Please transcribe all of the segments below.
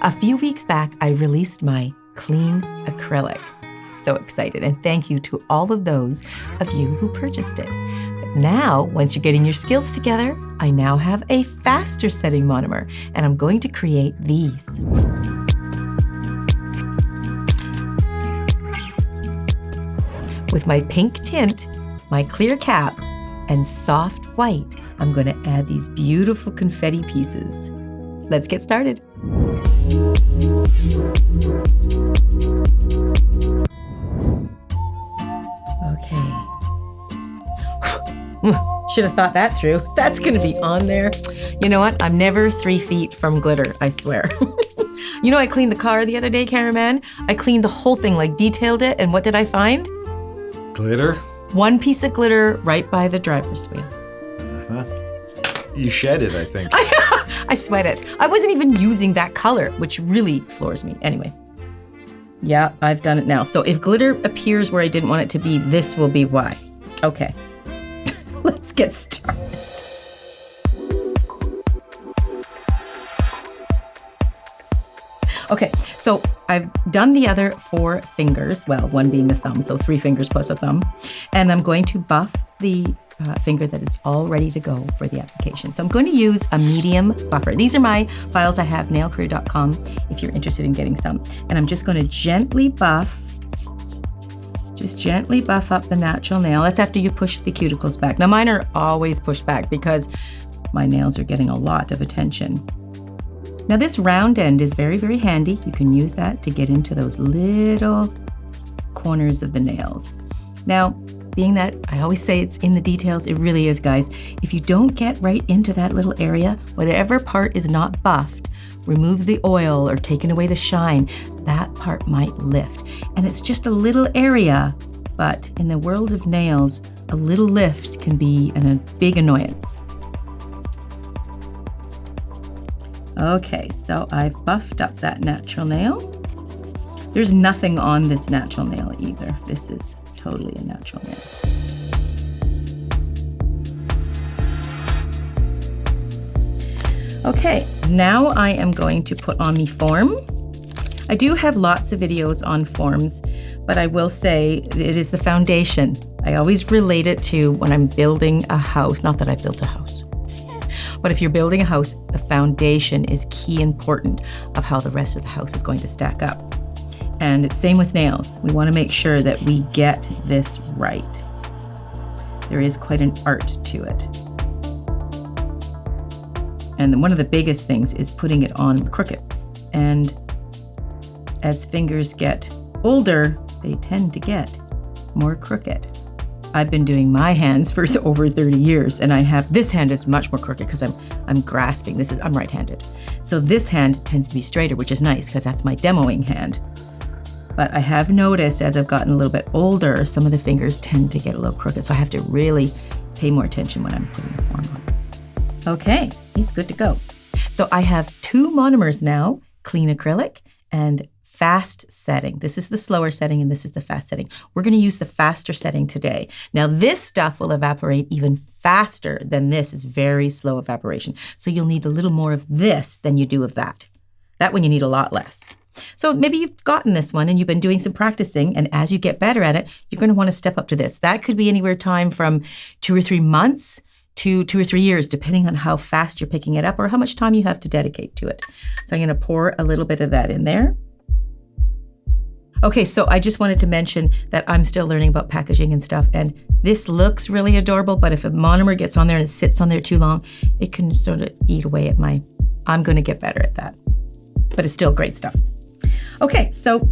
A few weeks back, I released my Clean Acrylic. So excited, and thank you to all of those of you who purchased it. But now, once you're getting your skills together, I now have a faster setting monomer, and I'm going to create these. With my pink tint, my clear cap, and soft white, I'm going to add these beautiful confetti pieces. Let's get started. Okay. Should have thought that through. That's going to be on there. You know what? I'm never 3 feet from glitter, I swear. You know, I cleaned the car the other day, cameraman. I cleaned the whole thing, like detailed it, and what did I find? Glitter? One piece of glitter right by the driver's wheel. You shed it, I think. I sweat it. I wasn't even using that color, which really floors me. Anyway. Yeah, I've done it now. So if glitter appears where I didn't want it to be, this will be why. Okay. Let's get started. Okay, so I've done the other 4 fingers, well, one being the thumb, so 3 fingers plus a thumb, and I'm going to buff the finger that is all ready to go for the application. So I'm going to use a medium buffer. These are my files I have, nailcareer.com, if you're interested in getting some. And I'm just going to gently buff up the natural nail. That's after you push the cuticles back. Now mine are always pushed back because my nails are getting a lot of attention. Now this round end is very, very handy. You can use that to get into those little corners of the nails. Now, being that I always say it's in the details, it really is, guys. If you don't get right into that little area, whatever part is not buffed, remove the oil or taken away the shine, that part might lift. And it's just a little area, but in the world of nails, a little lift can be a big annoyance. Okay, so I've buffed up that natural nail. There's nothing on this natural nail either. This is totally a natural nail. Okay, now I am going to put on the form. I do have lots of videos on forms, but I will say it is the foundation. I always relate it to when I'm building a house. Not that I built a house. But if you're building a house, the foundation is key important of how the rest of the house is going to stack up. And it's same with nails. We want to make sure that we get this right. There is quite an art to it. And one of the biggest things is putting it on crooked. And as fingers get older, they tend to get more crooked. I've been doing my hands for over 30 years, and I have this hand is much more crooked because I'm grasping. I'm right-handed. So this hand tends to be straighter, which is nice because that's my demoing hand. But I have noticed as I've gotten a little bit older, some of the fingers tend to get a little crooked. So I have to really pay more attention when I'm putting the form on. Okay, he's good to go. So I have 2 monomers now, Clean Acrylic and Fast Setting. This is the slower setting and this is the fast setting. We're going to use the faster setting today. Now this stuff will evaporate even faster than this. Is very slow evaporation. So you'll need a little more of this than you do of that. That one you need a lot less. So maybe you've gotten this one and you've been doing some practicing, and as you get better at it, you're going to want to step up to this. That could be anywhere time from 2 or 3 months to 2 or 3 years, depending on how fast you're picking it up or how much time you have to dedicate to it. So I'm going to pour a little bit of that in there. Okay, so I just wanted to mention that I'm still learning about packaging and stuff, and this looks really adorable, but if a monomer gets on there and it sits on there too long, it can sort of eat away at I'm going to get better at that. But it's still great stuff. Okay, so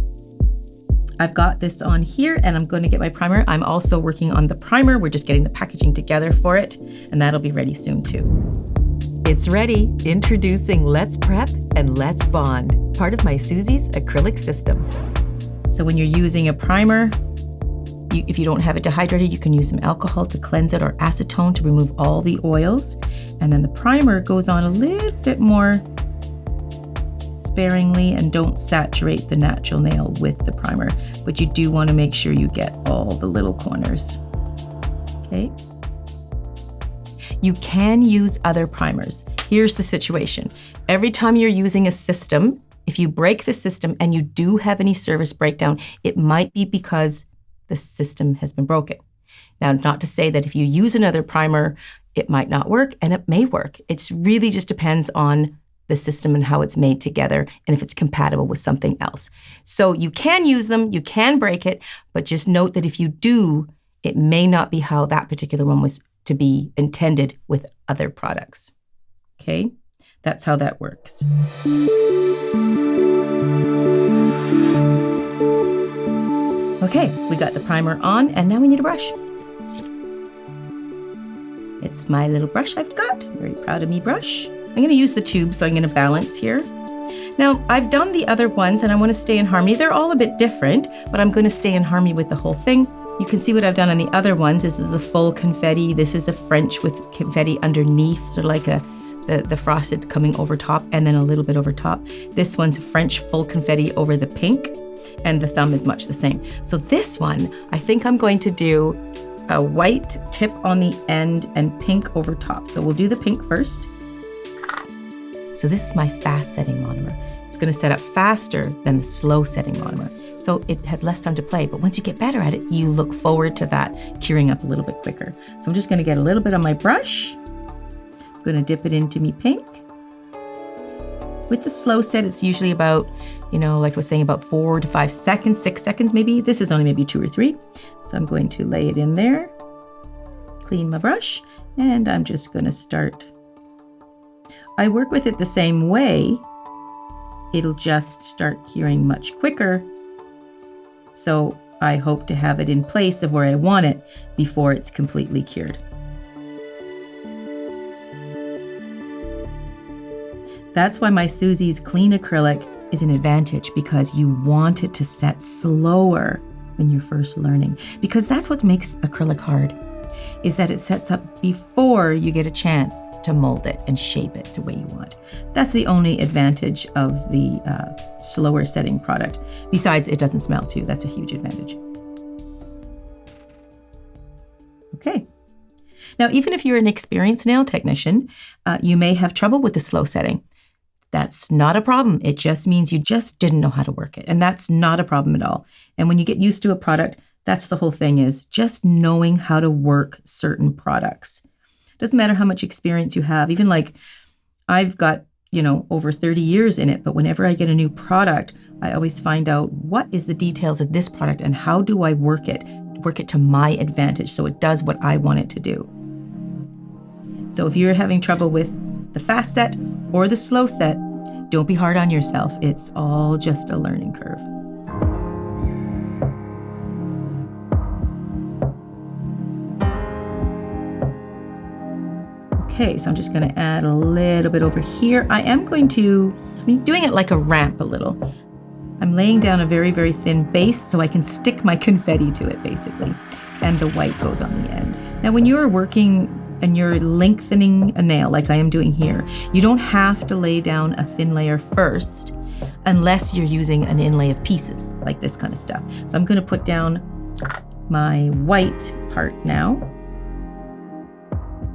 I've got this on here and I'm going to get my primer. I'm also working on the primer. We're just getting the packaging together for it, and that'll be ready soon too. It's ready. Introducing Let's Prep and Let's Bond, part of my Suzie's acrylic system. So when you're using a primer, if you don't have it dehydrated, you can use some alcohol to cleanse it or acetone to remove all the oils. And then the primer goes on a little bit more sparingly, and don't saturate the natural nail with the primer, but you do want to make sure you get all the little corners. Okay. You can use other primers. Here's the situation. Every time you're using a system, If you break the system and you do have any service breakdown, it might be because the system has been broken. Now, not to say that if you use another primer, it might not work, and it may work. It really just depends on the system and how it's made together and if it's compatible with something else. So you can use them, you can break it, but just note that if you do, it may not be how that particular one was to be intended with other products. Okay, that's how that works. Okay, we got the primer on, and now we need a brush. It's my little brush I've got. Very proud of me brush. I'm going to use the tube, so I'm going to balance here. Now, I've done the other ones, and I want to stay in harmony. They're all a bit different, but I'm going to stay in harmony with the whole thing. You can see what I've done on the other ones. This is a full confetti. This is a French with confetti underneath, so like the frosted coming over top and then a little bit over top. This one's French full confetti over the pink, and the thumb is much the same. So this one, I think I'm going to do a white tip on the end and pink over top. So we'll do the pink first. So this is my fast setting monomer. It's going to set up faster than the slow setting monomer. So it has less time to play, but once you get better at it, you look forward to that curing up a little bit quicker. So I'm just going to get a little bit on my brush. I'm going to dip it into me pink. With the slow set, it's usually about, like I was saying, about 4 to 5 seconds, 6 seconds maybe. This is only maybe 2 or 3. So I'm going to lay it in there, clean my brush, and I'm just going to start. I work with it the same way. It'll just start curing much quicker. So I hope to have it in place of where I want it before it's completely cured. That's why my Suzie's clean acrylic is an advantage, because you want it to set slower when you're first learning. Because that's what makes acrylic hard, is that it sets up before you get a chance to mold it and shape it the way you want. That's the only advantage of the slower setting product. Besides, it doesn't smell too. That's a huge advantage. Okay. Now, even if you're an experienced nail technician, you may have trouble with the slow setting. That's not a problem. It just means you just didn't know how to work it. And that's not a problem at all. And when you get used to a product, that's the whole thing, is just knowing how to work certain products. Doesn't matter how much experience you have. Even like I've got, over 30 years in it, but whenever I get a new product, I always find out what is the details of this product and how do I work it to my advantage so it does what I want it to do. So if you're having trouble with the fast set or the slow set, don't be hard on yourself. It's all just a learning curve. Okay, so I'm just going to add a little bit over here. I'm doing it like a ramp a little. I'm laying down a very, very thin base so I can stick my confetti to it, basically. And the white goes on the end. Now, when you're working and you're lengthening a nail like I am doing here, you don't have to lay down a thin layer first unless you're using an inlay of pieces, like this kind of stuff. So I'm going to put down my white part now.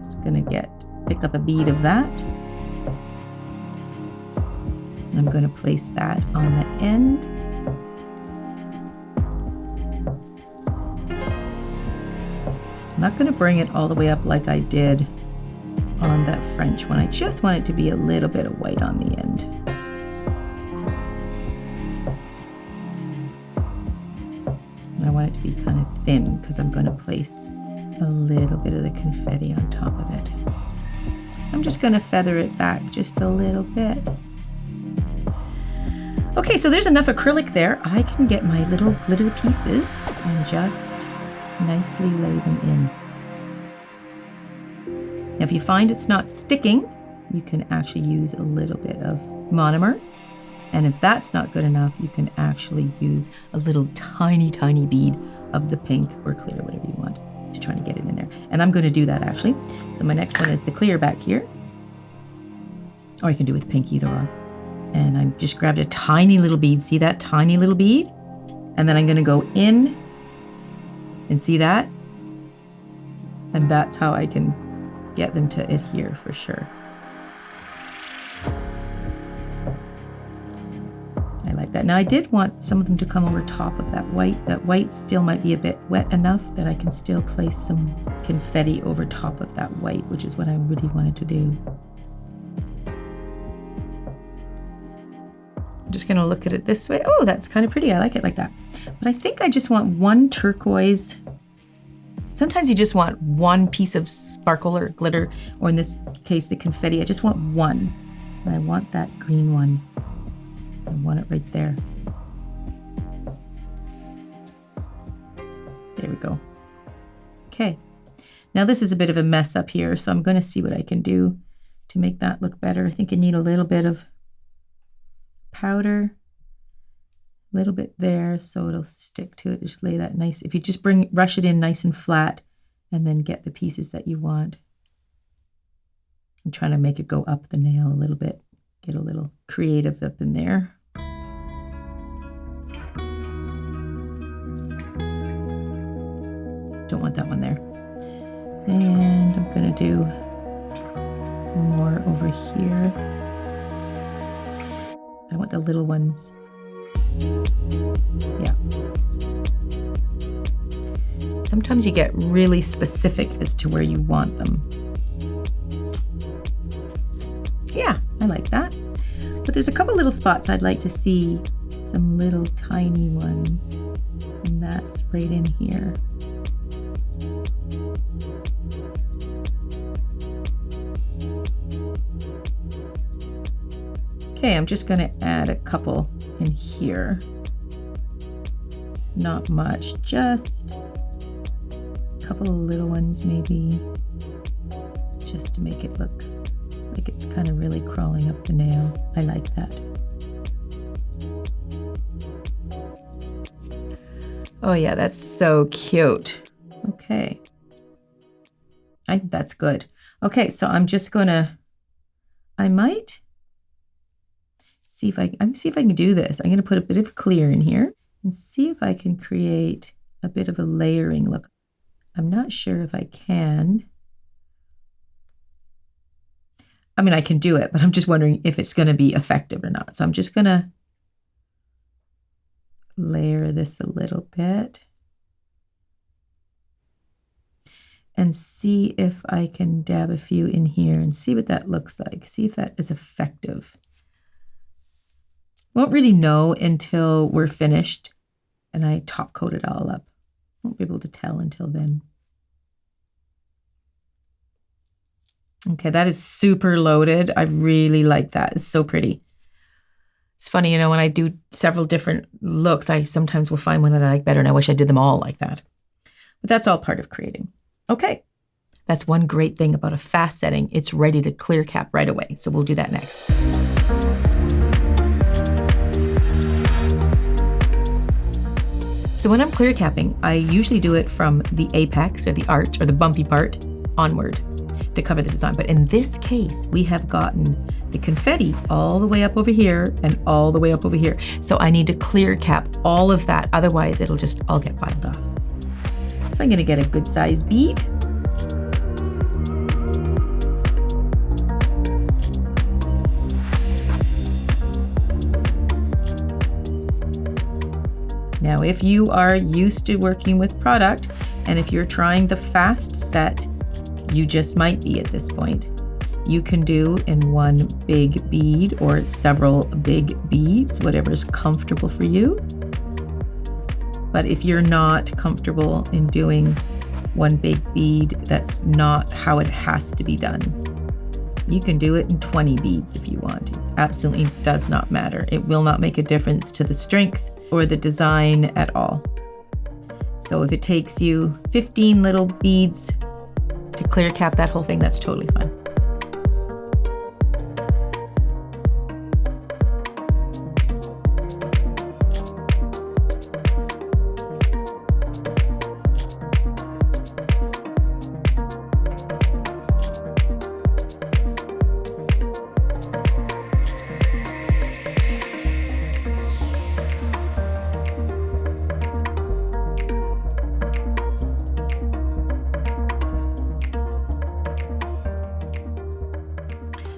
Just going to pick up a bead of that. And I'm going to place that on the end. I'm not going to bring it all the way up like I did on that French one. I just want it to be a little bit of white on the end. And I want it to be kind of thin because I'm going to place a little bit of the confetti on top of it. I'm just going to feather it back just a little bit. Okay, so there's enough acrylic there. I can get my little glitter pieces and just nicely lay them in. Now, if you find it's not sticking, you can actually use a little bit of monomer. And if that's not good enough, you can actually use a little tiny, tiny bead of the pink or clear, whatever you want, to try to get it in there. And I'm going to do that actually. So my next one is the clear back here. Or you can do with pink, either or. And I just grabbed a tiny little bead. See that tiny little bead? And then I'm going to go in and see that? And that's how I can get them to adhere for sure. like that. Now I did want some of them to come over top of that white. That white still might be a bit wet enough that I can still place some confetti over top of that white, which is what I really wanted to do. I'm just gonna look at it this way. Oh, that's kind of pretty. I like it like that. But I think I just want one turquoise. Sometimes you just want one piece of sparkle or glitter, or in this case, the confetti. I just want one. And I want that green one. I want it right there. There we go. Okay. Now this is a bit of a mess up here, so I'm going to see what I can do to make that look better. I think I need a little bit of powder, a little bit there so it'll stick to it. Just lay that nice. If you just rush it in nice and flat and then get the pieces that you want. I'm trying to make it go up the nail a little bit. Get a little creative up in there. Don't want that one there. And I'm going to do more over here. I want the little ones. Yeah. Sometimes you get really specific as to where you want them. Yeah, I like that. But there's a couple little spots I'd like to see some little tiny ones. And that's right in here. Okay, I'm just going to add a couple in here. Not much, just a couple of little ones maybe, just to make it look like it's kind of really crawling up the nail. I like that. Oh yeah, that's so cute. Okay. I think that's good. Okay, so I'm just gonna, I might see if I can do this. I'm gonna put a bit of clear in here and see if I can create a bit of a layering look. I'm not sure if I can. I mean, I can do it, but I'm just wondering if it's going to be effective or not. So I'm just going to layer this a little bit and see if I can dab a few in here and see what that looks like. See if that is effective. Won't really know until we're finished and I top coat it all up. Won't be able to tell until then. Okay, that is super loaded. I really like that. It's so pretty. It's funny, you know, when I do several different looks, I sometimes will find one that I like better and I wish I did them all like that. But that's all part of creating. Okay, that's one great thing about a fast setting. It's ready to clear cap right away. So we'll do that next. So when I'm clear capping, I usually do it from the apex or the arch or the bumpy part onward to cover the design. But in this case, we have gotten the confetti all the way up over here and all the way up over here. So I need to clear cap all of that. Otherwise, it'll just all get filed off. So I'm going to get a good size bead. Now, if you are used to working with product, and if you're trying the fast set, you just might be at this point. You can do in one big bead or several big beads, whatever's comfortable for you. But if you're not comfortable in doing one big bead, that's not how it has to be done. You can do it in 20 beads if you want. It absolutely does not matter. It will not make a difference to the strength or the design at all. So if it takes you 15 little beads to clear cap that whole thing, that's totally fine.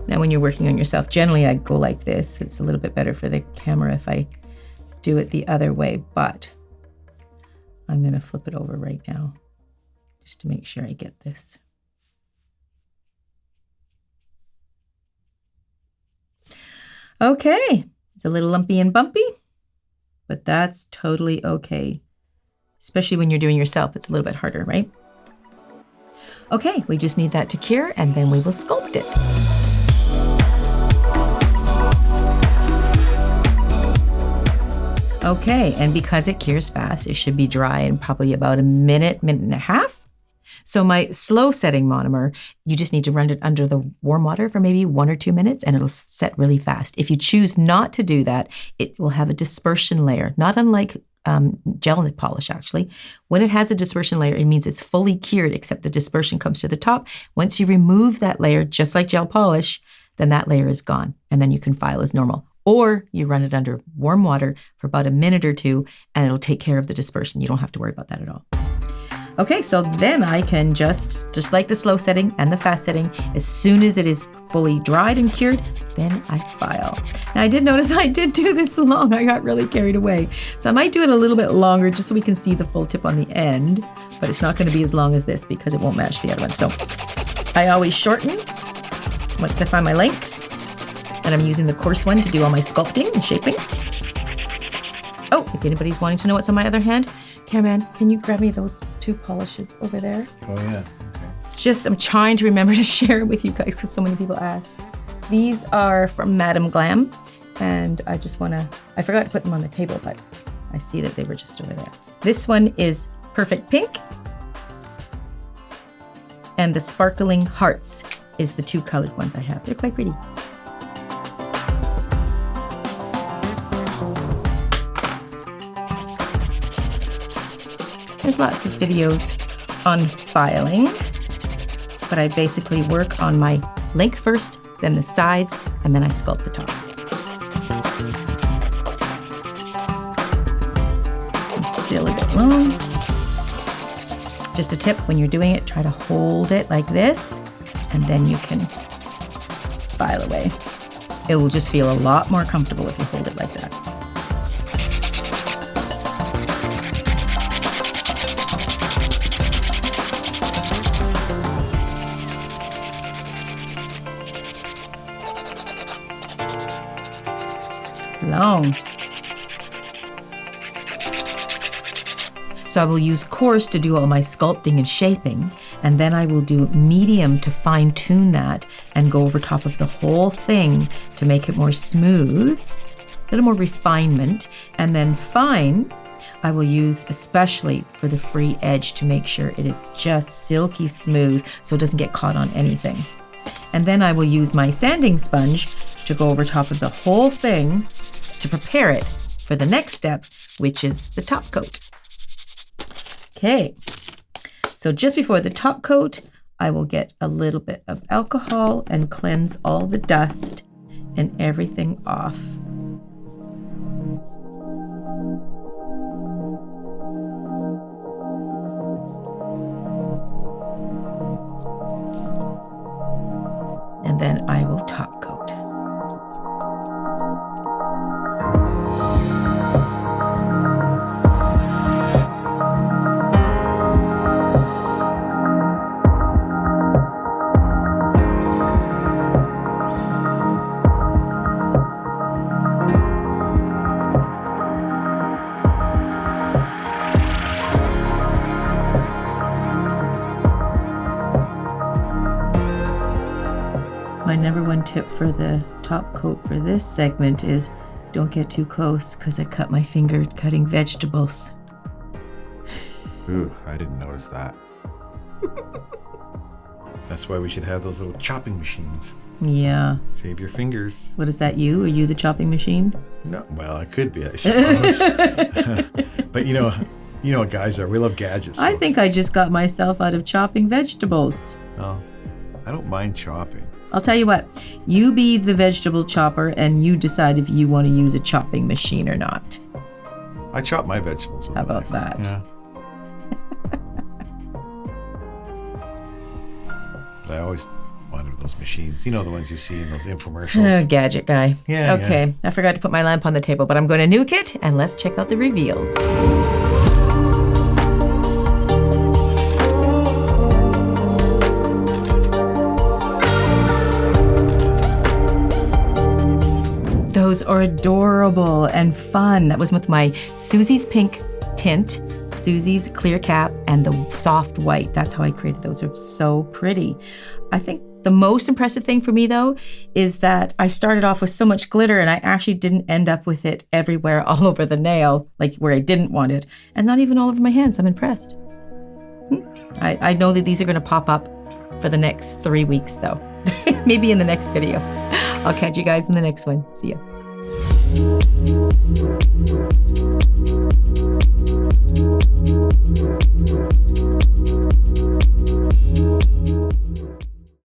Now, when you're working on yourself, generally I go like this. It's a little bit better for the camera if I do it the other way, but I'm going to flip it over right now just to make sure I get this. Okay, it's a little lumpy and bumpy, but that's totally okay. Especially when you're doing yourself, it's a little bit harder, right? Okay, we just need that to cure and then we will sculpt it. Okay, and because it cures fast, it should be dry in probably about a minute, minute and a half. So my slow setting monomer, you just need to run it under the warm water for maybe 1 or 2 minutes and it'll set really fast. If you choose not to do that, it will have a dispersion layer, not unlike gel polish actually. When it has a dispersion layer, it means it's fully cured except the dispersion comes to the top. Once you remove that layer, just like gel polish, then that layer is gone and then you can file as normal. Or you run it under warm water for about a minute or 2 and it'll take care of the dispersion. You don't have to worry about that at all. Okay, so then I can just like the slow setting and the fast setting, as soon as it is fully dried and cured, then I file. Now I did notice I did do this long. I got really carried away. So I might do it a little bit longer just so we can see the full tip on the end, but it's not going to be as long as this because it won't match the other one. So I always shorten once I find my length, and I'm using the coarse one to do all my sculpting and shaping. Oh, if anybody's wanting to know what's on my other hand, Cameraman, can you grab me those 2 polishes over there? Oh, yeah. Okay. I'm trying to remember to share it with you guys because so many people ask. These are from Madame Glam, and I forgot to put them on the table, but I see that they were just over there. This one is Perfect Pink, and the Sparkling Hearts is the 2 colored ones I have. They're quite pretty. There's lots of videos on filing, but I basically work on my length first, then the sides, and then I sculpt the top. This one's still a bit long. Just a tip, when you're doing it, try to hold it like this, and then you can file away. It will just feel a lot more comfortable if you hold it like that. Long. So I will use coarse to do all my sculpting and shaping, and then I will do medium to fine tune that and go over top of the whole thing to make it more smooth, a little more refinement, and then fine I will use especially for the free edge to make sure it is just silky smooth so it doesn't get caught on anything. And then I will use my sanding sponge to go over top of the whole thing to prepare it for the next step, which is the top coat. Okay, so just before the top coat, I will get a little bit of alcohol and cleanse all the dust and everything off. And then I will top coat. My number one tip for the top coat for this segment is don't get too close because I cut my finger cutting vegetables. Ooh, I didn't notice that. That's why we should have those little chopping machines. Yeah. Save your fingers. What is that, you? Are you the chopping machine? No, well, I could be, I suppose. But you know what guys are. We love gadgets. So. I think I just got myself out of chopping vegetables. Oh, I don't mind chopping. I'll tell you what, you be the vegetable chopper and you decide if you want to use a chopping machine or not. I chop my vegetables. How about that? Yeah. But I always one of those machines. You know, the ones you see in those infomercials. Gadget guy. Yeah, Okay, I forgot to put my lamp on the table, but I'm going to nuke it, and let's check out the reveals. Those are adorable and fun. That was with my Suzie's pink tint, Suzie's clear cap, and the soft white. That's how I created those. They're so pretty. I think the most impressive thing for me, though, is that I started off with so much glitter and I actually didn't end up with it everywhere, all over the nail, like where I didn't want it, and not even all over my hands. I'm impressed. I know that these are going to pop up for the next 3 weeks, though. Maybe in the next video. I'll catch you guys in the next one. See ya.